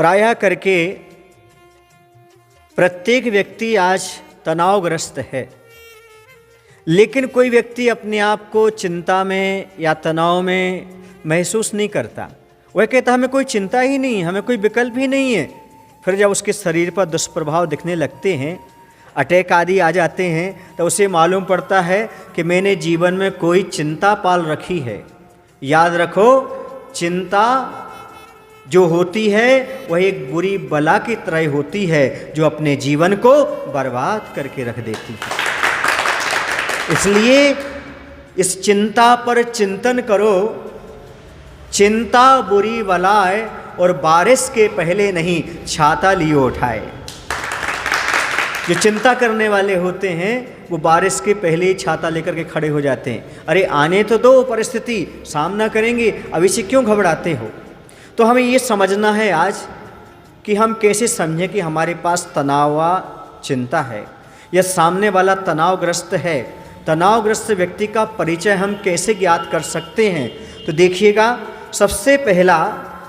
प्रायः करके प्रत्येक व्यक्ति आज तनावग्रस्त है, लेकिन कोई व्यक्ति अपने आप को चिंता में या तनाव में महसूस नहीं करता। वह कहता हमें कोई चिंता ही नहीं, हमें कोई विकल्प ही नहीं है। फिर जब उसके शरीर पर दुष्प्रभाव दिखने लगते हैं, अटैक आदि आ जाते हैं, तो उसे मालूम पड़ता है कि मैंने जीवन में कोई चिंता पाल रखी है। याद रखो, चिंता जो होती है वह एक बुरी बला की तरह होती है जो अपने जीवन को बर्बाद करके रख देती है। इसलिए इस चिंता पर चिंतन करो। चिंता बुरी बला है और बारिश के पहले नहीं छाता लिए उठाए। जो चिंता करने वाले होते हैं वो बारिश के पहले ही छाता लेकर के खड़े हो जाते हैं। अरे आने तो दो, परिस्थिति सामना करेंगे, अभी से क्यों घबराते हो। तो हमें ये समझना है आज कि हम कैसे समझें कि हमारे पास तनाव व चिंता है या सामने वाला तनावग्रस्त है। तनावग्रस्त व्यक्ति का परिचय हम कैसे ज्ञात कर सकते हैं। तो देखिएगा, सबसे पहला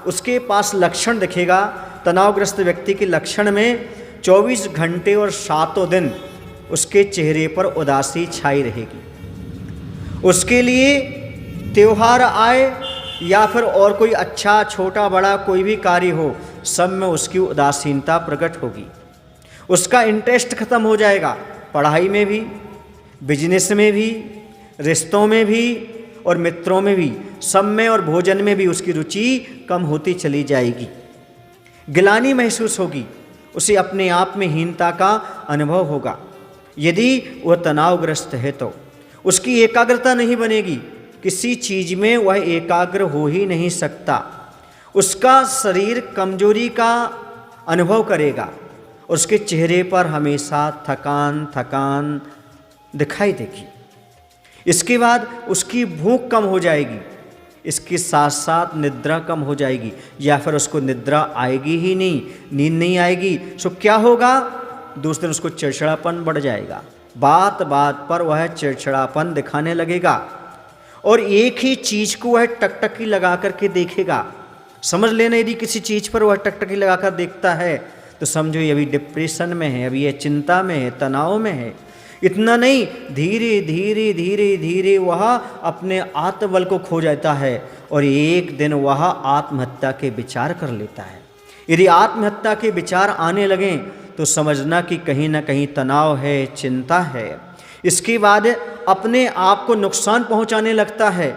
उसके पास लक्षण दिखेगा। तनावग्रस्त व्यक्ति के लक्षण में 24 घंटे और 7 दिन उसके चेहरे पर उदासी छाई रहेगी। उसके लिए त्योहार आए या फिर और कोई अच्छा छोटा बड़ा कोई भी कार्य हो, सब में उसकी उदासीनता प्रकट होगी। उसका इंटरेस्ट खत्म हो जाएगा, पढ़ाई में भी, बिजनेस में भी, रिश्तों में भी और मित्रों में भी, सब में और भोजन में भी उसकी रुचि कम होती चली जाएगी। गिलानी महसूस होगी, उसे अपने आप में हीनता का अनुभव होगा। यदि वह तनावग्रस्त है तो उसकी एकाग्रता नहीं बनेगी, किसी चीज में वह एकाग्र हो ही नहीं सकता। उसका शरीर कमजोरी का अनुभव करेगा, उसके चेहरे पर हमेशा थकान थकान दिखाई देगी। इसके बाद उसकी भूख कम हो जाएगी, इसके साथ साथ निद्रा कम हो जाएगी या फिर उसको निद्रा आएगी ही नहीं, नींद नहीं आएगी। सो क्या होगा, दूसरे दिन उसको चिड़चिड़ापन बढ़ जाएगा, बात बात पर वह चिड़चिड़ापन दिखाने लगेगा और एक ही चीज़ को वह टकटकी लगा करके देखेगा। समझ लेना, यदि किसी चीज़ पर वह टकटकी लगा कर देखता है तो समझो ये अभी डिप्रेशन में है, अभी ये चिंता में है, तनाव में है। इतना नहीं, धीरे धीरे धीरे धीरे वह अपने आत्मबल को खो जाता है और एक दिन वह आत्महत्या के विचार कर लेता है। यदि आत्महत्या के विचार आने लगें तो समझना कि कहीं ना कहीं तनाव है, चिंता है। इसके बाद अपने आप को नुकसान पहुंचाने लगता है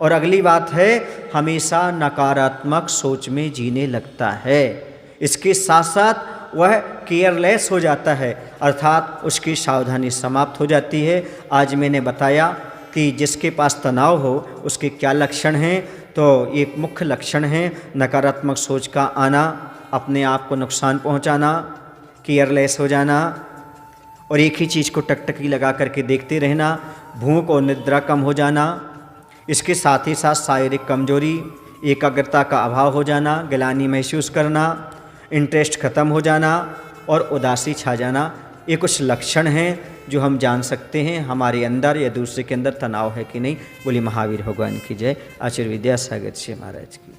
और अगली बात है, हमेशा नकारात्मक सोच में जीने लगता है। इसके साथ साथ वह केयरलेस हो जाता है, अर्थात उसकी सावधानी समाप्त हो जाती है। आज मैंने बताया कि जिसके पास तनाव हो उसके क्या लक्षण हैं। तो एक मुख्य लक्षण है नकारात्मक सोच का आना, अपने आप को नुकसान पहुंचाना, केयरलेस हो जाना और एक ही चीज़ को टकटकी लगा करके देखते रहना, भूख और निद्रा कम हो जाना। इसके साथ ही साथ शारीरिक कमजोरी, एकाग्रता का अभाव हो जाना, गिलानी महसूस करना, इंटरेस्ट खत्म हो जाना और उदासी छा जाना। ये कुछ लक्षण हैं जो हम जान सकते हैं हमारे अंदर या दूसरे के अंदर तनाव है कि नहीं। बोली महावीर भगवान की जय। आचार्य विद्यासागर जी महाराज की।